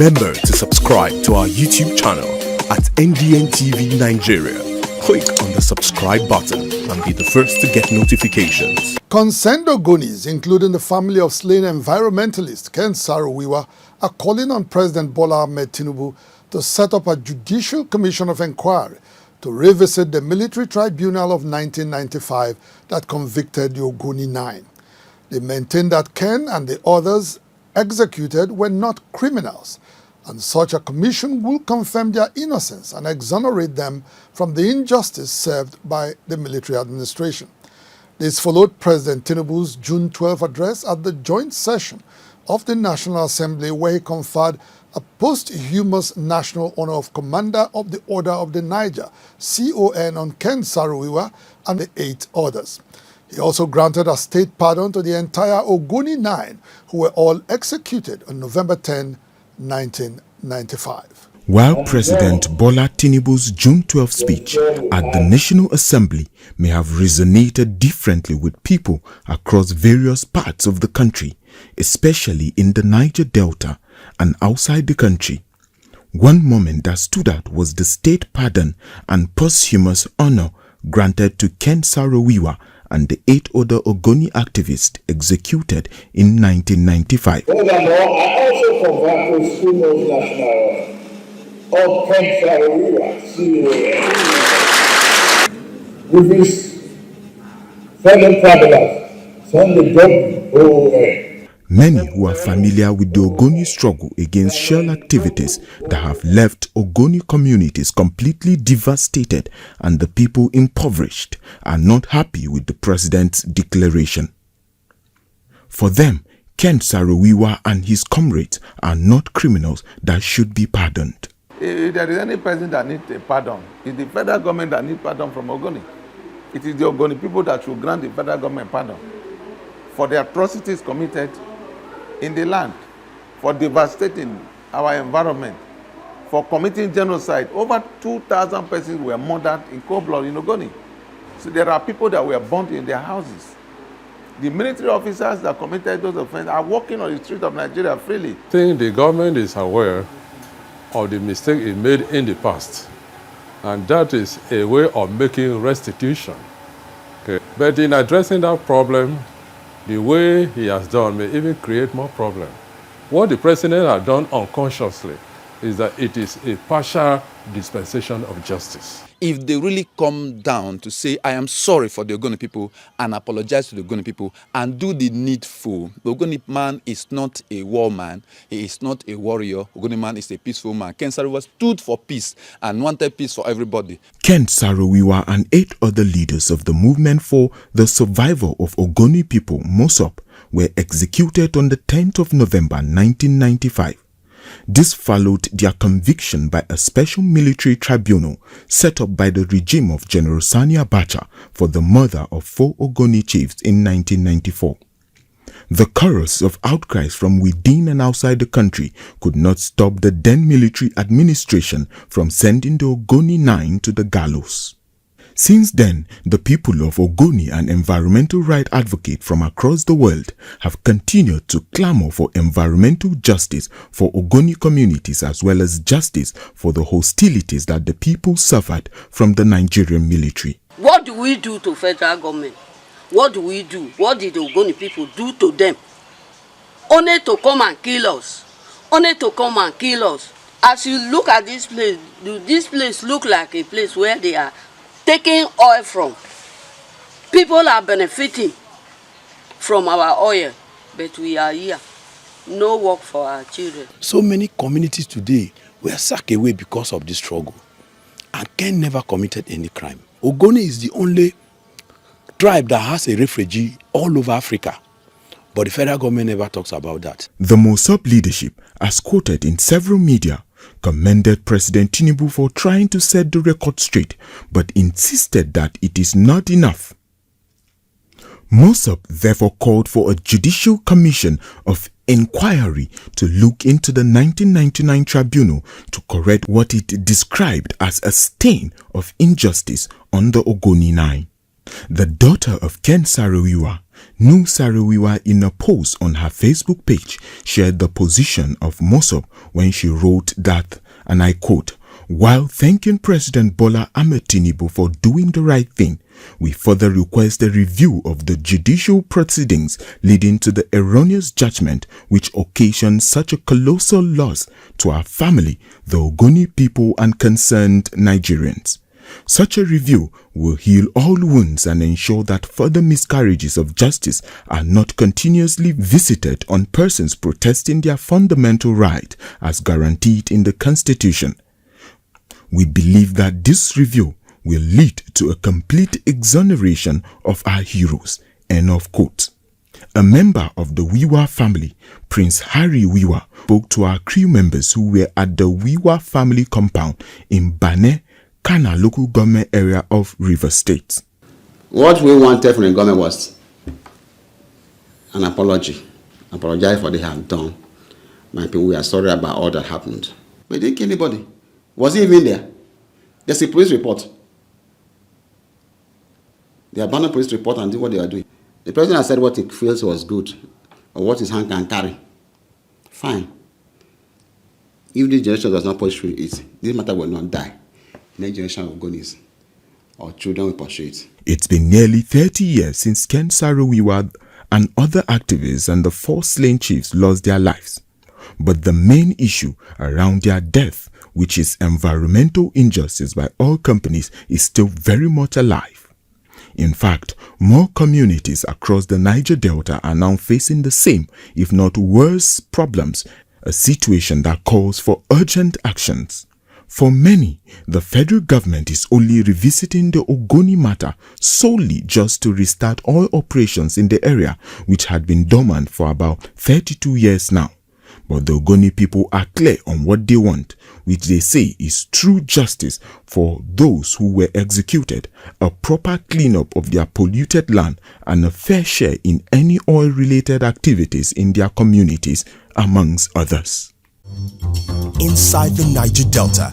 Remember to subscribe to our YouTube channel at NDN TV Nigeria. Click on the subscribe button and be the first to get notifications. Concerned Ogonis, including the family of slain environmentalist Ken Saro Wiwa, are calling on President Bola Ahmed Tinubu to set up a judicial commission of inquiry to revisit the military tribunal of 1995 that convicted the Ogoni 9. They maintain that Ken and the others executed were not criminals, and such a commission will confirm their innocence and exonerate them from the injustice served by the military administration. This followed President Tinubu's June 12 address at the joint session of the National Assembly, where he conferred a posthumous national honor of Commander of the Order of the Niger, CON, on Ken Saro Wiwa and the 8 others. He also granted a state pardon to the entire Ogoni 9, who were all executed on November 10, 1995. While President Bola Tinubu's June 12 speech at the National Assembly may have resonated differently with people across various parts of the country, especially in the Niger Delta and outside the country, one moment that stood out was the state pardon and posthumous honor granted to Ken Saro Wiwa and the 8 other Ogoni activists executed in 1995. Furthermore, I also convert posthumous national of Ken Saro Wiwa, CON, with his fellow travelers, Sunday Job, OON. Many who are familiar with the Ogoni struggle against shell activities that have left Ogoni communities completely devastated and the people impoverished are not happy with the president's declaration. For them, Ken Saro Wiwa and his comrades are not criminals that should be pardoned. If there is any person that needs a pardon, it's the federal government that needs pardon from Ogoni. It is the Ogoni people that should grant the federal government pardon for the atrocities committed in the land, for devastating our environment, for committing genocide. Over 2,000 persons were murdered in cold blood in Ogoni. So there are people that were burnt in their houses. The military officers that committed those offenses are walking on the streets of Nigeria freely. I think the government is aware of the mistake it made in the past, and that is a way of making restitution. Okay. But in addressing that problem, the way he has done may even create more problems. What the president has done unconsciously is that it is a partial dispensation of justice. If they really come down to say, I am sorry for the Ogoni people and apologize to the Ogoni people and do the needful. The Ogoni man is not a war man. He is not a warrior. Ogoni man is a peaceful man. Ken Saro Wiwa stood for peace and wanted peace for everybody. Ken Saro Wiwa and 8 other leaders of the movement for the survival of Ogoni people, MOSOP, were executed on the 10th of November 1995. This followed their conviction by a special military tribunal set up by the regime of General Sani Abacha for the murder of 4 Ogoni chiefs in 1994. The chorus of outcries from within and outside the country could not stop the then military administration from sending the Ogoni 9 to the gallows. Since then, the people of Ogoni and environmental rights advocates from across the world have continued to clamor for environmental justice for Ogoni communities as well as justice for the hostilities that the people suffered from the Nigerian military. What do we do to federal government? What do we do? What did the Ogoni people do to them? Only to come and kill us. Only to come and kill us. As you look at this place look like a place where they are taking oil from. People are benefiting from our oil, but we are here. No work for our children. So many communities today were sucked away because of this struggle. And Ken never committed any crime. Ogoni is the only tribe that has a refugee all over Africa. But the federal government never talks about that. The MOSOP leadership, as quoted in several media, commended President Tinubu for trying to set the record straight, but insisted that it is not enough. MOSOP therefore called for a judicial commission of inquiry to look into the 1999 tribunal to correct what it described as a stain of injustice on the Ogoni 9. The daughter of Ken Saro Wiwa, Nu Saro Wiwa, in a post on her Facebook page, shared the position of MOSOP when she wrote that, and I quote, "While thanking President Bola Ahmed Tinubu for doing the right thing, we further request a review of the judicial proceedings leading to the erroneous judgment which occasioned such a colossal loss to our family, the Ogoni people and concerned Nigerians. Such a review will heal all wounds and ensure that further miscarriages of justice are not continuously visited on persons protesting their fundamental right as guaranteed in the Constitution. We believe that this review will lead to a complete exoneration of our heroes." End of quote. A member of the Wiwa family, Prince Harry Wiwa, spoke to our crew members who were at the Wiwa family compound in Bane, Kana local government area of Rivers State. What we wanted from the government was an apology. Apologize for what they have done. My people, we are sorry about all that happened. But they didn't kill anybody. Was he even there? There's a police report. They abandoned police report and did what they are doing. The president has said what he feels was good, or what his hand can carry. Fine. If this generation does not push through it, this matter will not die. Next generation of Ogonis or children will pursue it. It's been nearly 30 years since Ken Saro Wiwa and other activists and the 4 slain chiefs lost their lives. But the main issue around their death, which is environmental injustice by oil companies, is still very much alive. In fact, more communities across the Niger Delta are now facing the same, if not worse, problems, a situation that calls for urgent actions. For many, the federal government is only revisiting the Ogoni matter solely just to restart oil operations in the area, which had been dormant for about 32 years now. But the Ogoni people are clear on what they want, which they say is true justice for those who were executed, a proper cleanup of their polluted land, and a fair share in any oil-related activities in their communities, amongst others. Inside the Niger Delta,